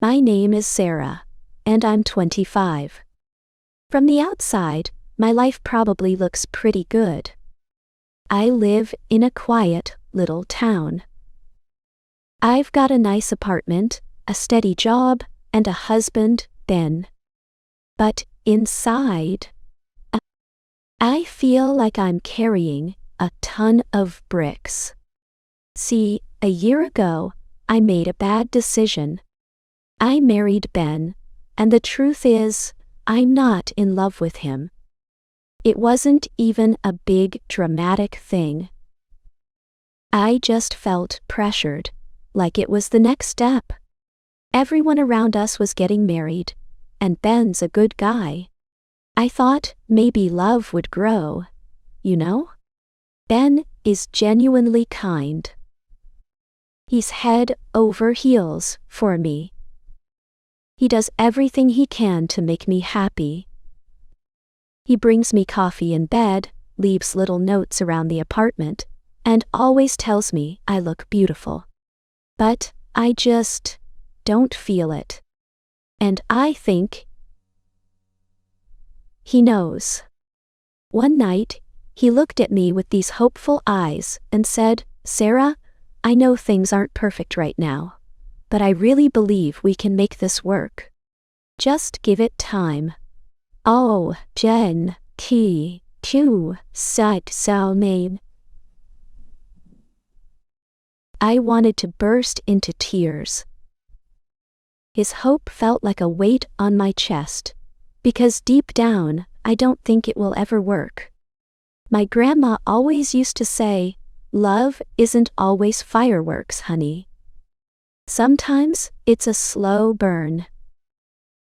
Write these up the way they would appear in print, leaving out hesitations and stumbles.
My name is Sarah, and I'm 25. From the outside, my life probably looks pretty good. I live in a quiet little town. I've got a nice apartment, a steady job, and a husband, Ben. But inside, I feel like I'm carrying a ton of bricks. See, a year ago, I made a bad decision. I married Ben, and the truth is, I'm not in love with him. It wasn't even a big, dramatic thing. I just felt pressured, like it was the next step. Everyone around us was getting married, and Ben's a good guy. I thought maybe love would grow, you know? Ben is genuinely kind. He's head over heels for me. He does everything he can to make me happy. He brings me coffee in bed, leaves little notes around the apartment, and always tells me I look beautiful. But I just don't feel it. And I think he knows. One night, he looked at me with these hopeful eyes and said, "Sarah, I know things aren't perfect right now, but I really believe we can make this work. Just give it time." Oh, Jen, T, Q, Site, Salmain. I wanted to burst into tears. His hope felt like a weight on my chest, because deep down, I don't think it will ever work. My grandma always used to say, "Love isn't always fireworks, honey. Sometimes it's a slow burn.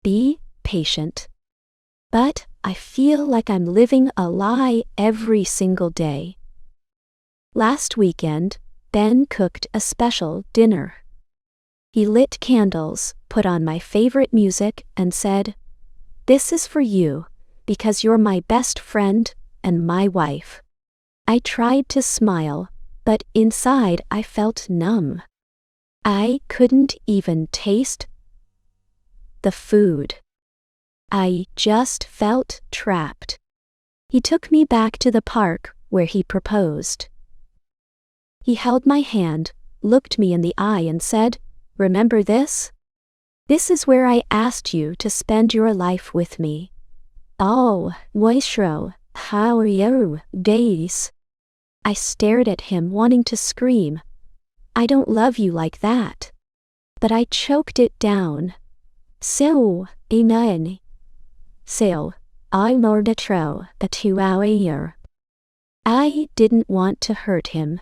Be patient." But I feel like I'm living a lie every single day. Last weekend, Ben cooked a special dinner. He lit candles, put on my favorite music, and said, "This is for you, because you're my best friend and my wife." I tried to smile, but inside I felt numb. I couldn't even taste the food. I just felt trapped. He took me back to the park where he proposed. He held my hand, looked me in the eye and said, "Remember this? This is where I asked you to spend your life with me." Oh, Waishro, how are you, days? I stared at him wanting to scream. "I don't love you like that." But I choked it down. So, amen. So, I'm ordetro, a 2-hour year. I didn't want to hurt him.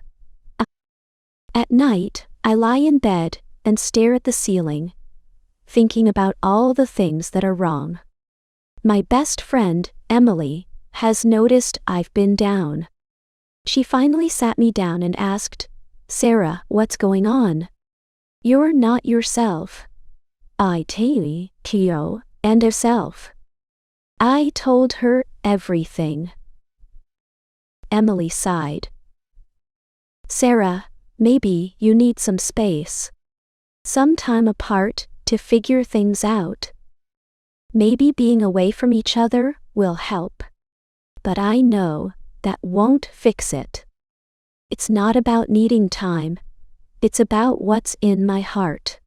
At night, I lie in bed and stare at the ceiling, thinking about all the things that are wrong. My best friend, Emily, has noticed I've been down. She finally sat me down and asked, "Sarah, what's going on? You're not yourself." I tell you, and herself. I told her everything. Emily sighed. "Sarah, maybe you need some space. Some time apart to figure things out. Maybe being away from each other will help. But I know that won't fix it. It's not about needing time. It's about what's in my heart.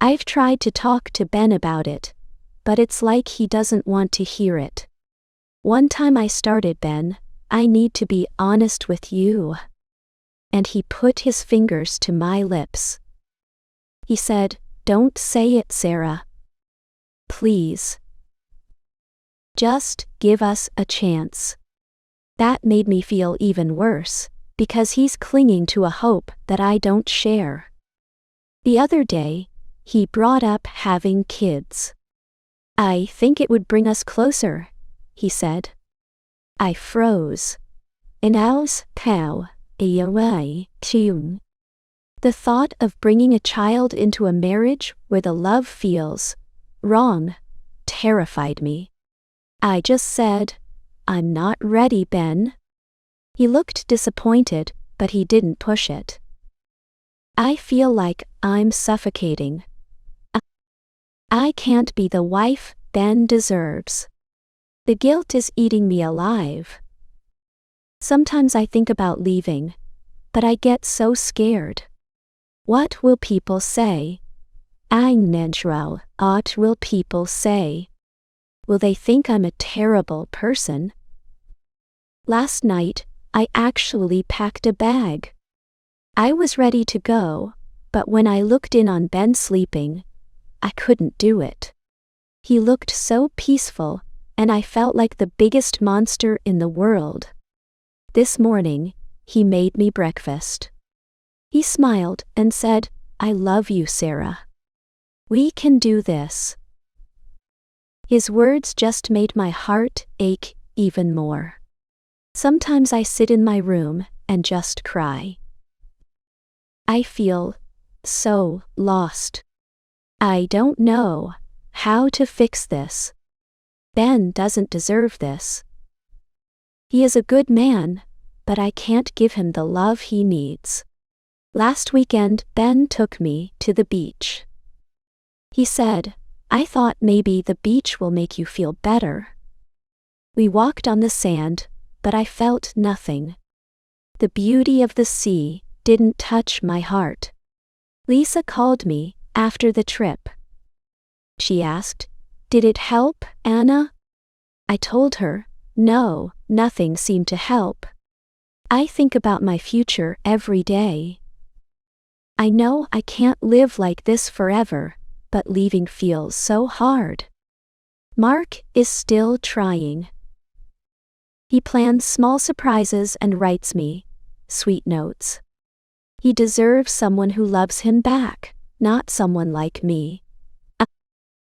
I've tried to talk to Ben about it, but it's like he doesn't want to hear it. One time I started, "Ben, I need to be honest with you." And he put his fingers to my lips. He said, "Don't say it, Sarah. Please. Just give us a chance." That made me feel even worse, because he's clinging to a hope that I don't share. The other day, he brought up having kids. "I think it would bring us closer," he said. I froze. And ours cow, away, tune. The thought of bringing a child into a marriage where the love feels wrong terrified me. I just said, "I'm not ready, Ben." He looked disappointed, but he didn't push it. I feel like I'm suffocating. I can't be the wife Ben deserves. The guilt is eating me alive. Sometimes I think about leaving, but I get so scared. What will people say? What will people say? Will they think I'm a terrible person? Last night, I actually packed a bag. I was ready to go, but when I looked in on Ben sleeping, I couldn't do it. He looked so peaceful, and I felt like the biggest monster in the world. This morning, he made me breakfast. He smiled and said, "I love you, Sarah. We can do this." His words just made my heart ache even more. Sometimes I sit in my room and just cry. I feel so lost. I don't know how to fix this. Ben doesn't deserve this. He is a good man, but I can't give him the love he needs. Last weekend, Ben took me to the beach. He said, "I thought maybe the beach will make you feel better." We walked on the sand, but I felt nothing. The beauty of the sea didn't touch my heart. Lisa called me after the trip. She asked, "Did it help, Anna?" I told her, "No, nothing seemed to help. I think about my future every day. I know I can't live like this forever, but leaving feels so hard." Mark is still trying. He plans small surprises and writes me sweet notes. He deserves someone who loves him back, not someone like me.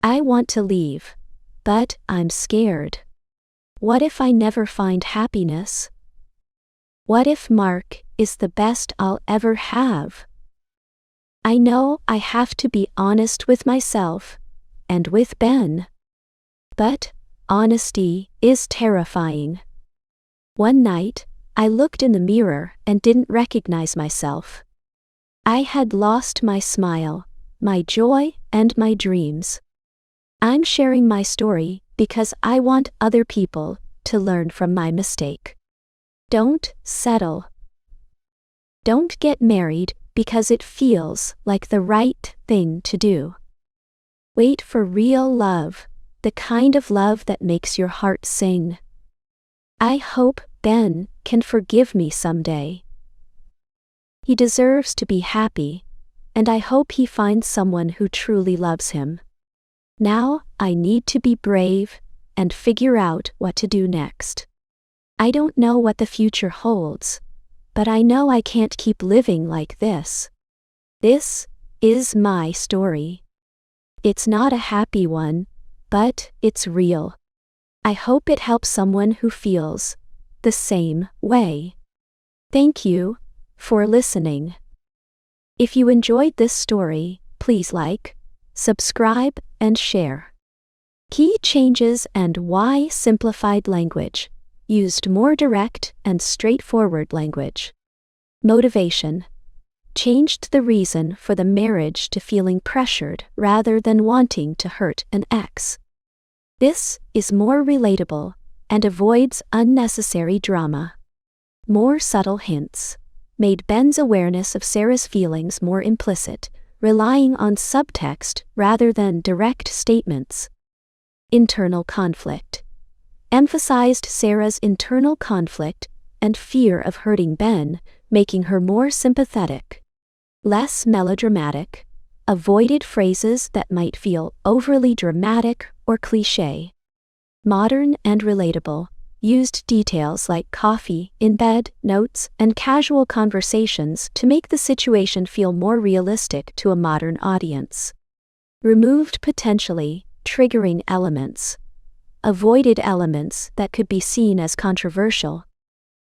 I want to leave, but I'm scared. What if I never find happiness? What if Mark is the best I'll ever have? I know I have to be honest with myself and with Ben. But honesty is terrifying. One night, I looked in the mirror and didn't recognize myself. I had lost my smile, my joy, and my dreams. I'm sharing my story because I want other people to learn from my mistake. Don't settle. Don't get married because it feels like the right thing to do. Wait for real love, the kind of love that makes your heart sing. I hope Ben can forgive me someday. He deserves to be happy, and I hope he finds someone who truly loves him. Now I need to be brave and figure out what to do next. I don't know what the future holds, but I know I can't keep living like this. This is my story. It's not a happy one, but it's real. I hope it helps someone who feels the same way. Thank you for listening. If you enjoyed this story, please like, subscribe, and share. Key changes and why simplified language. Used more direct and straightforward language. Motivation. Changed the reason for the marriage to feeling pressured rather than wanting to hurt an ex. This is more relatable and avoids unnecessary drama. More subtle hints. Made Ben's awareness of Sarah's feelings more implicit, relying on subtext rather than direct statements. Internal conflict. Emphasized Sarah's internal conflict and fear of hurting Ben, making her more sympathetic. Less melodramatic. Avoided phrases that might feel overly dramatic or cliché. Modern and relatable. Used details like coffee, in bed, notes, and casual conversations to make the situation feel more realistic to a modern audience. Removed potentially triggering elements. Avoided elements that could be seen as controversial.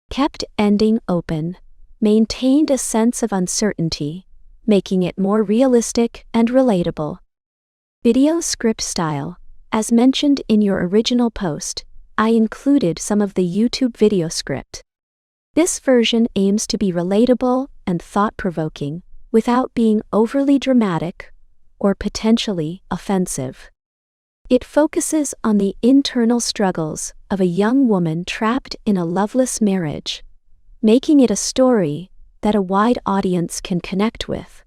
Kept ending open. Maintained a sense of uncertainty, making it more realistic and relatable. Video script style. As mentioned in your original post, I included some of the YouTube video script. This version aims to be relatable and thought-provoking, without being overly dramatic or potentially offensive. It focuses on the internal struggles of a young woman trapped in a loveless marriage, making it a story that a wide audience can connect with.